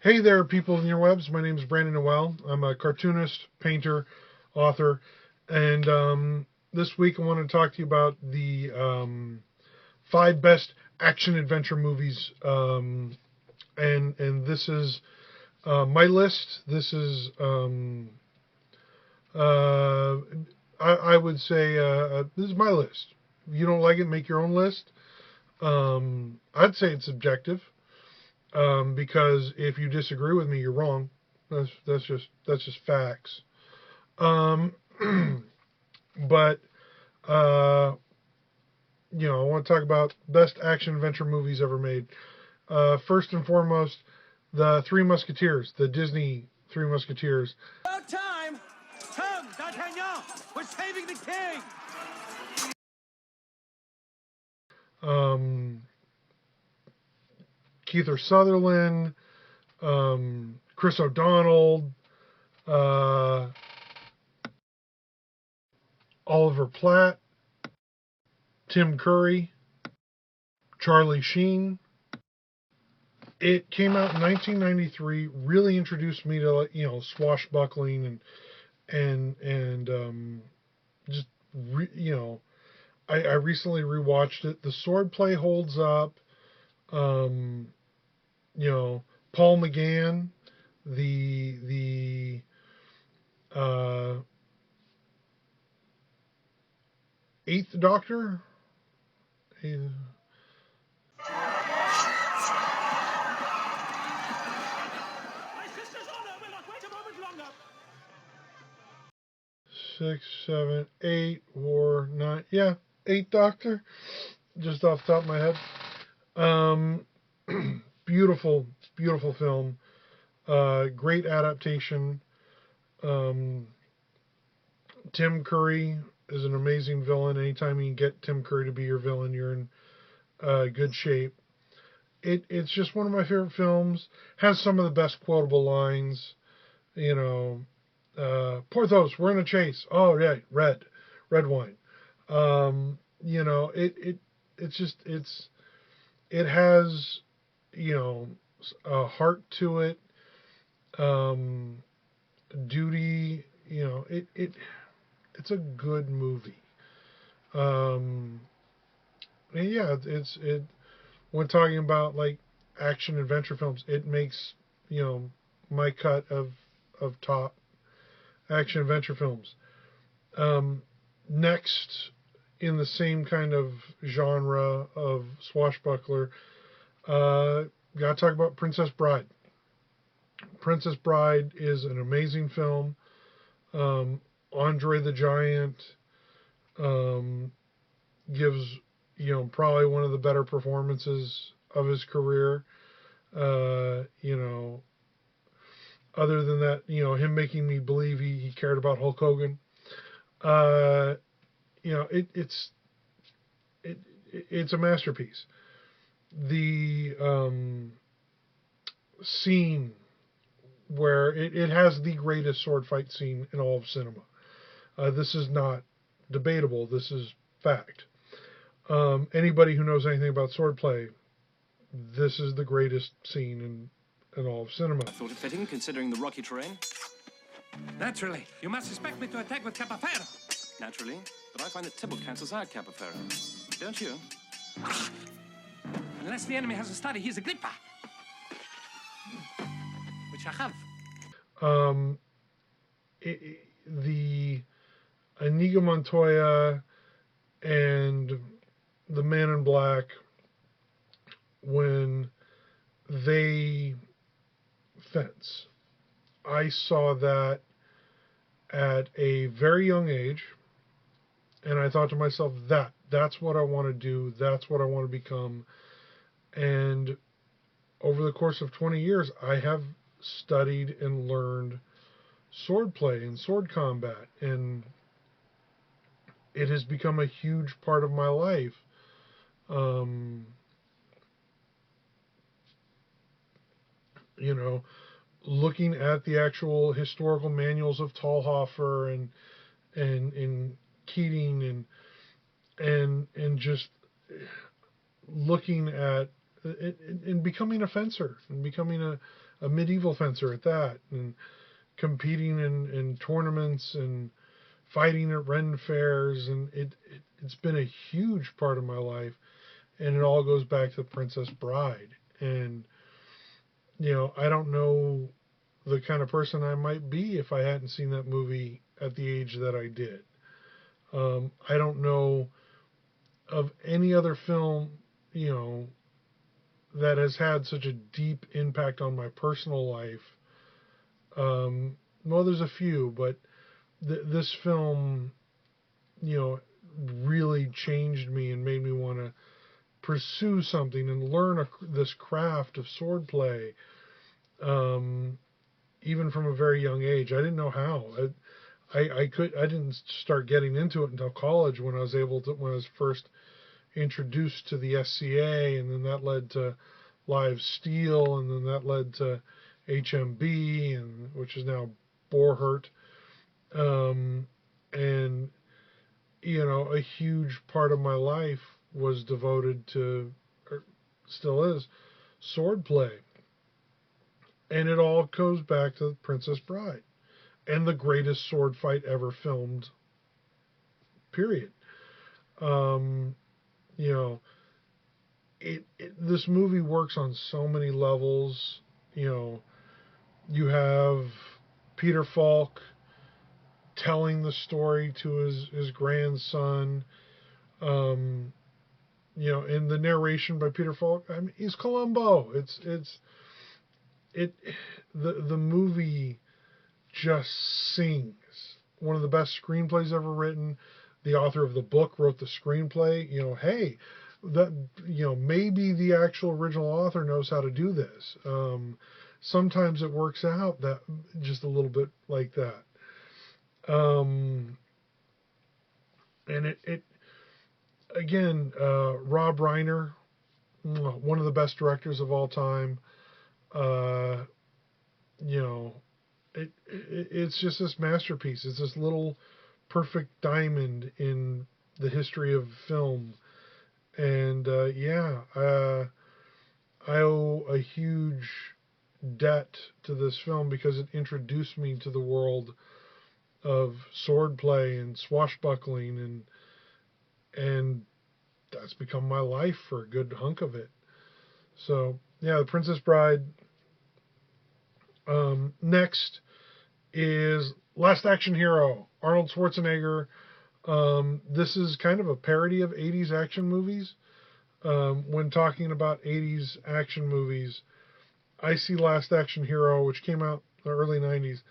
Hey there, people in the interwebs. My name is Brandon Noel. I'm a cartoonist, painter, author, and this week I want to talk to you about the 5 best action adventure movies. And this is my list. This is I would say this is my list. If you don't like it, make your own list. I'd say it's subjective. Because if you disagree with me, you're wrong. That's just facts. Um, but I want to talk about best action adventure movies ever made. First and foremost, the Three Musketeers, the Disney Three Musketeers. About time! Come, D'Artagnan! We're saving the king! Kiefer Sutherland, Chris O'Donnell, Oliver Platt, Tim Curry, Charlie Sheen. It came out in 1993. Really introduced me to swashbuckling and just I recently rewatched it. The swordplay holds up. Paul McGann, the Eighth Doctor. My sister's honor will not wait a moment longer! 6, 7, 8, or 9. Yeah, Eighth Doctor. Just off the top of my head. Beautiful film. Great adaptation. Tim Curry is an amazing villain. Anytime you can get Tim Curry to be your villain, you're in good shape. It's just one of my favorite films. Has some of the best quotable lines. Porthos, we're in a chase. Oh, yeah, red wine. It has a heart to it. Duty. It's a good movie. And yeah, when talking about like action adventure films, it makes my cut of top action adventure films. Next, in the same kind of genre of swashbuckler, gotta talk about Princess Bride. Princess Bride is an amazing film. Andre the Giant gives probably one of the better performances of his career. Other than that, him making me believe he cared about Hulk Hogan. It's a masterpiece. The scene where it has the greatest sword fight scene in all of cinema. This is not debatable. This is fact. Anybody who knows anything about swordplay, this is the greatest scene in all of cinema. I thought it fitting, considering the rocky terrain. Naturally. You must expect me to attack with Capaferro. Naturally. But I find that Tybalt cancels out Capaferro. Don't you? Unless the enemy has a study, he's a Grippa. Which I have. The Inigo Montoya and the Man in Black, when they fence, I saw that at a very young age, and I thought to myself, that's what I want to do, that's what I want to become. And over the course of 20 years, I have studied and learned swordplay and sword combat, and it has become a huge part of my life. Looking at the actual historical manuals of Talhofer and Keating and just looking at and becoming a fencer and becoming a medieval fencer at that, and competing in tournaments and fighting at Ren fairs, and it's been a huge part of my life, and it all goes back to Princess Bride. And I don't know the kind of person I might be if I hadn't seen that movie at the age that I did. I don't know of any other film, that has had such a deep impact on my personal life. Well, there's a few, but this film, really changed me and made me want to pursue something and learn this craft of swordplay. Even from a very young age, I didn't know how. I didn't start getting into it until college, when I was first introduced to the SCA, and then that led to Live Steel, and then that led to HMB, and which is now Borhert. And a huge part of my life was devoted to, or still is, swordplay. And it all goes back to Princess Bride and the greatest sword fight ever filmed, period. This movie works on so many levels. You have Peter Falk telling the story to his grandson. In the narration by Peter Falk, I mean, he's Columbo. The movie just sings. One of the best screenplays ever written. The author of the book wrote the screenplay. Hey, maybe the actual original author knows how to do this. Sometimes it works out that just a little bit like that. And it again, Rob Reiner, one of the best directors of all time. It's just this masterpiece. It's this little perfect diamond in the history of film. And I owe a huge debt to this film because it introduced me to the world of swordplay and swashbuckling, and that's become my life for a good hunk of it. So The Princess Bride. Next is Last Action Hero, Arnold Schwarzenegger. This is kind of a parody of 80s action movies. When talking about 80s action movies, I see Last Action Hero, which came out in the early 90s,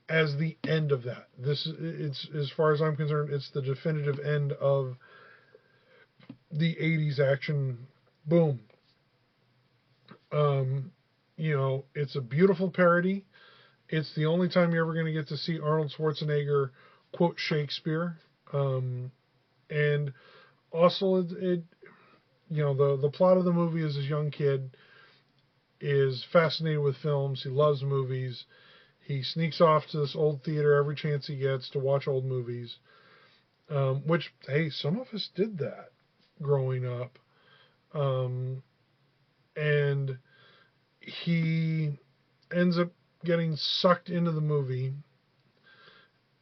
as the end of that. It's, as far as I'm concerned, it's the definitive end of the 80s action boom. It's a beautiful parody. It's the only time you're ever going to get to see Arnold Schwarzenegger quote Shakespeare. And also the plot of the movie is this young kid is fascinated with films. He loves movies. He sneaks off to this old theater every chance he gets to watch old movies. Which, hey, some of us did that growing up. And he ends up getting sucked into the movie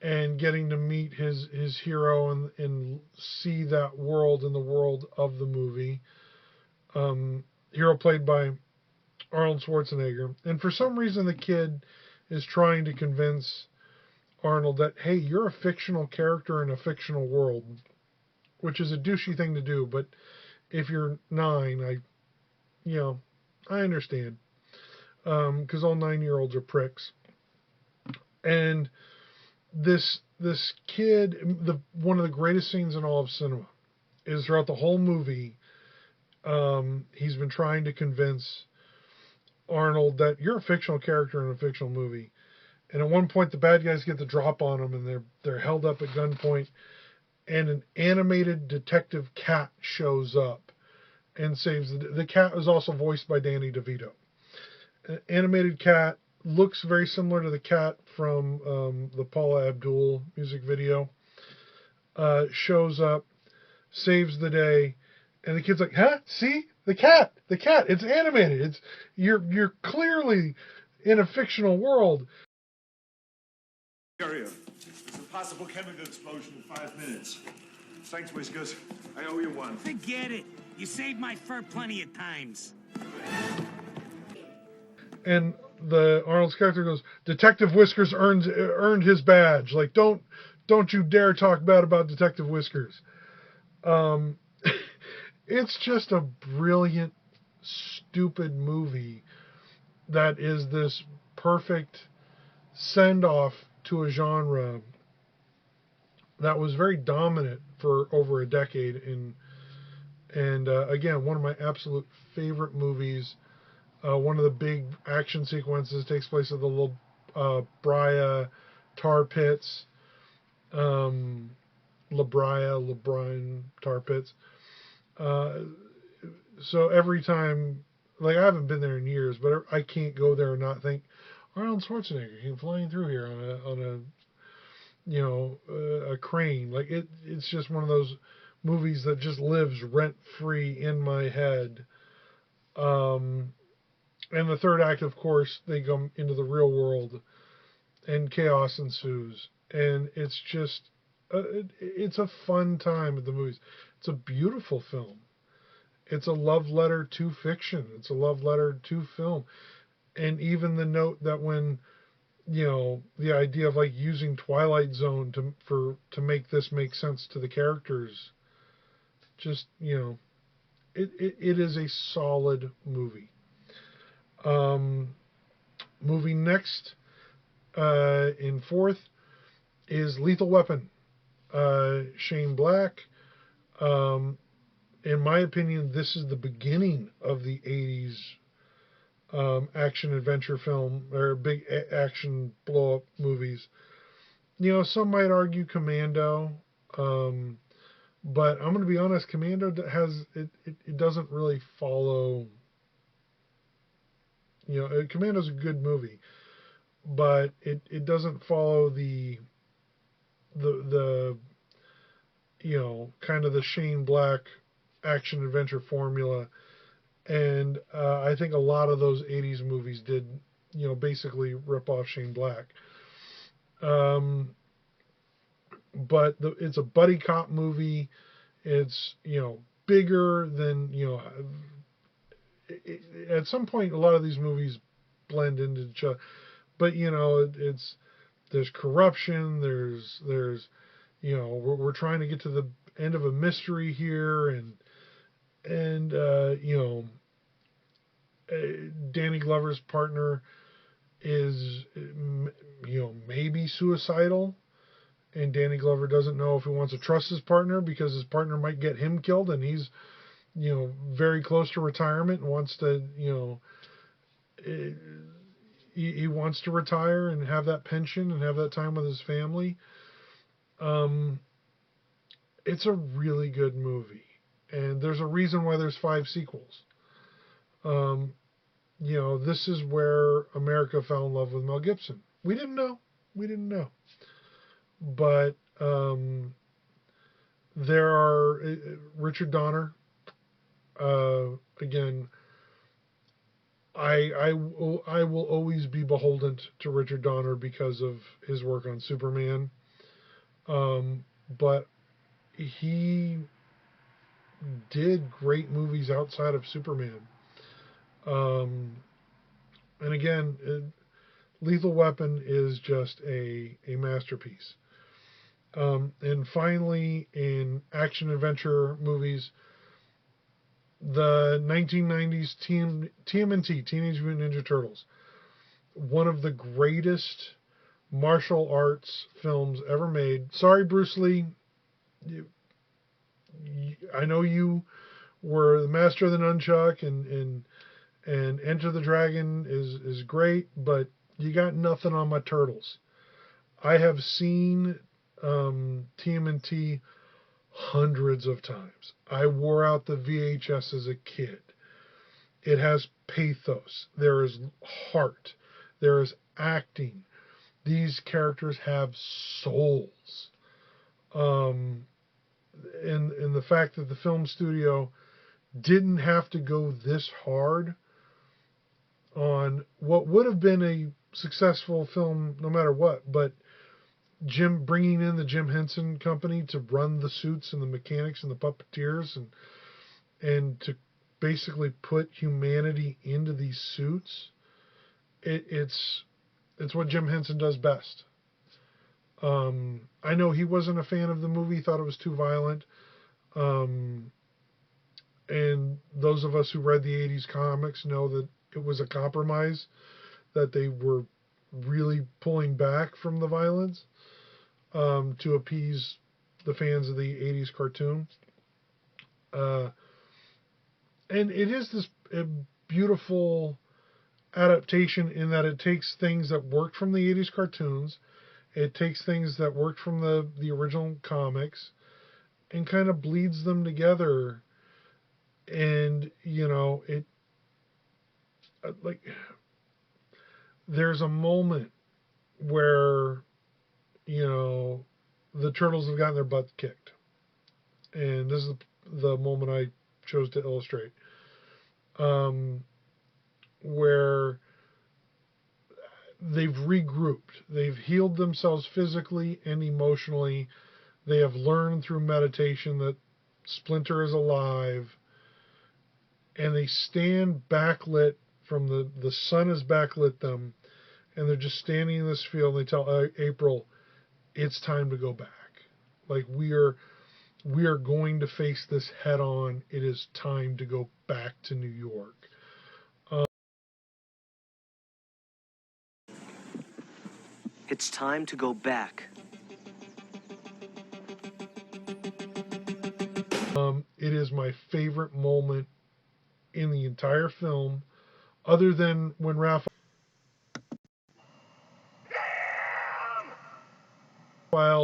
and getting to meet his hero and see that world in the world of the movie. Hero played by Arnold Schwarzenegger. And for some reason, the kid is trying to convince Arnold that, hey, you're a fictional character in a fictional world, which is a douchey thing to do. But if you're 9, I understand. Because all 9-year-olds are pricks. And this kid, one of the greatest scenes in all of cinema is throughout the whole movie, he's been trying to convince Arnold that you're a fictional character in a fictional movie. And at one point, the bad guys get the drop on him, and they're held up at gunpoint, and an animated detective cat shows up and saves the cat. Was also voiced by Danny DeVito. An animated cat looks very similar to the cat from the Paula Abdul music video. Shows up, saves the day, and the kid's like, "Huh? See? The cat! It's animated. You're clearly in a fictional world. Carrier, there's a possible chemical explosion in 5 minutes. Thanks, Whiskers. I owe you one. Forget it. You saved my fur plenty of times. And the Arnold's character goes, Detective Whiskers earned his badge. Like, don't you dare talk bad about Detective Whiskers. It's just a brilliant, stupid movie that is this perfect send-off to a genre that was very dominant for over a decade. And again, one of my absolute favorite movies. One of the big action sequences takes place at the La Brea tar pits. La Brine tar pits. So every time, like, I haven't been there in years, but I can't go there and not think Arnold Schwarzenegger came flying through here on a crane. Like, it's just one of those movies that just lives rent free in my head. And the third act, of course, they come into the real world, and chaos ensues. And it's just, it's a fun time at the movies. It's a beautiful film. It's a love letter to fiction. It's a love letter to film. And even the note that when, the idea of like using Twilight Zone to make this make sense to the characters, just, it is a solid movie. Moving next, in fourth, is Lethal Weapon. Shane Black. In my opinion, this is the beginning of the 80s action adventure film, or big action blow up movies. Some might argue Commando, but I'm going to be honest, Commando it doesn't really follow. Commando's a good movie, but it doesn't follow the kind of the Shane Black action adventure formula. And I think a lot of those 80s movies did, basically rip off Shane Black. But it's a buddy cop movie. It's, bigger than, at some point, a lot of these movies blend into each other. But, there's corruption, there's we're trying to get to the end of a mystery here, and Danny Glover's partner is, maybe suicidal, and Danny Glover doesn't know if he wants to trust his partner because his partner might get him killed, and he's, very close to retirement and wants to, he wants to retire and have that pension and have that time with his family. It's a really good movie, and there's a reason why there's 5 sequels. This is where America fell in love with Mel Gibson. We didn't know, but there are Richard Donner. Again, I will always be beholden to Richard Donner because of his work on Superman. But he did great movies outside of Superman. And again, Lethal Weapon is just a masterpiece. And finally, in action adventure movies, the 1990s TMNT, Teenage Mutant Ninja Turtles, one of the greatest martial arts films ever made. Sorry, Bruce Lee. I know you were the master of the nunchuck, and Enter the Dragon is great, but you got nothing on my turtles. I have seen TMNT hundreds of times. I wore out the VHS as a kid. It has pathos. There is heart. There is acting. These characters have souls. And the fact that the film studio didn't have to go this hard on what would have been a successful film no matter what, but bringing in the Jim Henson Company to run the suits and the mechanics and the puppeteers and to basically put humanity into these suits. It's what Jim Henson does best. I know he wasn't a fan of the movie, he thought it was too violent. And those of us who read the 80s comics know that it was a compromise, that they were really pulling back from the violence to appease the fans of the 80s cartoon. And it is this beautiful adaptation in that it takes things that worked from the 80s cartoons, it takes things that worked from the original comics, and kind of bleeds them together. And, it, like, there's a moment where, the turtles have gotten their butts kicked. And this is the moment I chose to illustrate. Where they've regrouped. They've healed themselves physically and emotionally. They have learned through meditation that Splinter is alive. And they stand backlit from the sun has backlit them. And they're just standing in this field. And they tell April, it's time to go back. Like, we are going to face this head on. It is time to go back to New York. It's time to go back. It is my favorite moment in the entire film, other than when Raphael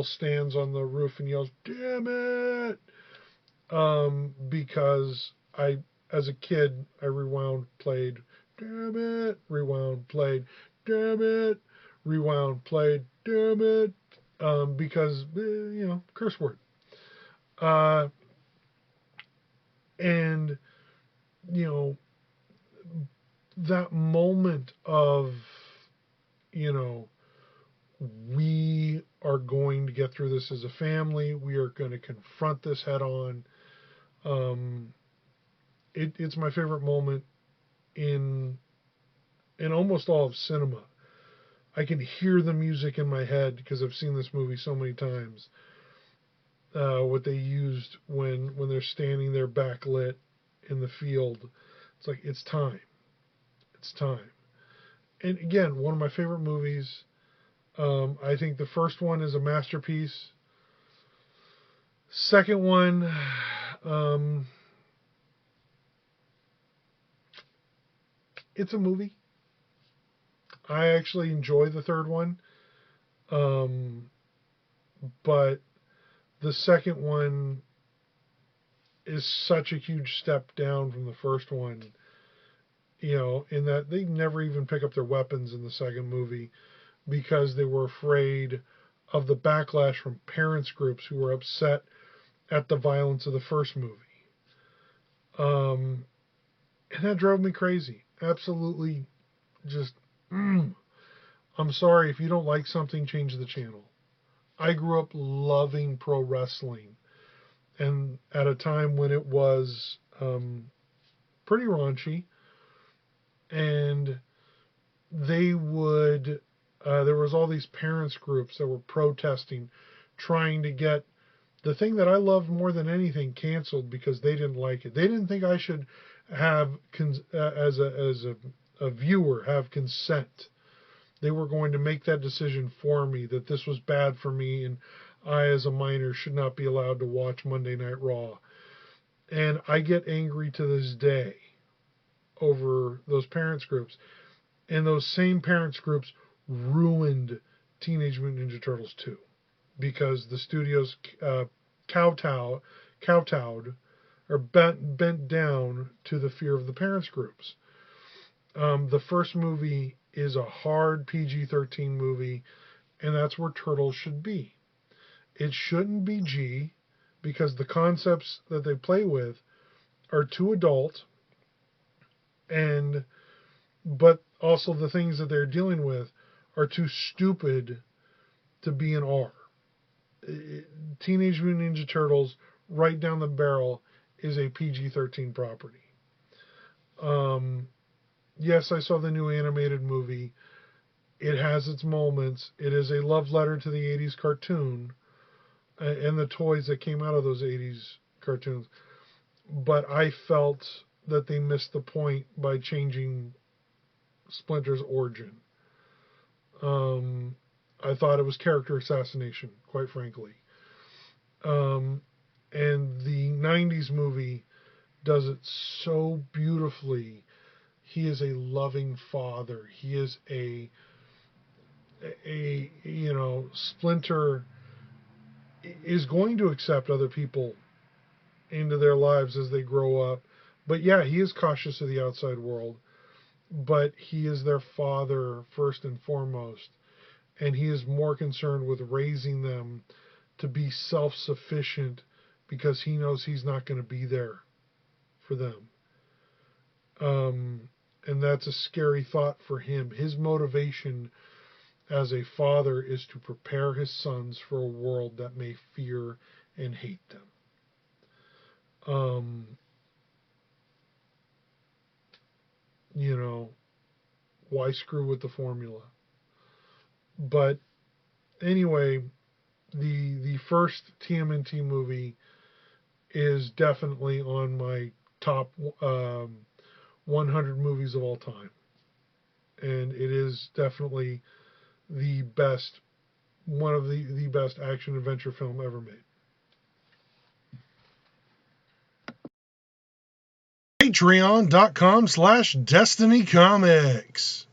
stands on the roof and yells, "Damn it!" Because as a kid, I rewound, played, "Damn it!" Rewound, played, "Damn it!" Rewound, played, "Damn it!" Because, curse word. And, that moment of, we are going to get through this as a family. We are going to confront this head on. It's my favorite moment in almost all of cinema. I can hear the music in my head because I've seen this movie so many times. What they used when they're standing there backlit in the field. It's like, it's time. It's time. And again, one of my favorite movies. I think the first one is a masterpiece. Second one, it's a movie. I actually enjoy the third one. But the second one is such a huge step down from the first one, in that they never even pick up their weapons in the second movie because they were afraid of the backlash from parents groups who were upset at the violence of the first movie. And that drove me crazy. Absolutely just, I'm sorry, if you don't like something, change the channel. I grew up loving pro wrestling, and at a time when it was pretty raunchy, and they would, there was all these parents groups that were protesting, trying to get the thing that I loved more than anything canceled because they didn't like it. They didn't think I should have, as a viewer, have consent. They were going to make that decision for me, that this was bad for me, and I, as a minor, should not be allowed to watch Monday Night Raw. And I get angry to this day over those parents groups. And those same parents groups ruined Teenage Mutant Ninja Turtles 2 because the studios kowtowed or bent down to the fear of the parents groups. The first movie is a hard PG-13 movie, and that's where Turtles should be. It shouldn't be G, because the concepts that they play with are too adult, and but also the things that they're dealing with are too stupid to be an R. Teenage Mutant Ninja Turtles, right down the barrel, is a PG-13 property. Yes, I saw the new animated movie. It has its moments. It is a love letter to the 80s cartoon and the toys that came out of those 80s cartoons. But I felt that they missed the point by changing Splinter's origin. I thought it was character assassination, quite frankly. And the 90s movie does it so beautifully. He is a loving father. He is a Splinter is going to accept other people into their lives as they grow up. But yeah, he is cautious of the outside world, but he is their father first and foremost. And he is more concerned with raising them to be self-sufficient because he knows he's not going to be there for them. And that's a scary thought for him. His motivation as a father is to prepare his sons for a world that may fear and hate them. Why screw with the formula? But anyway, the first TMNT movie is definitely on my top 100 movies of all time. And it is definitely the best, one of the best action adventure film ever made. Patreon.com/Destiny Comics.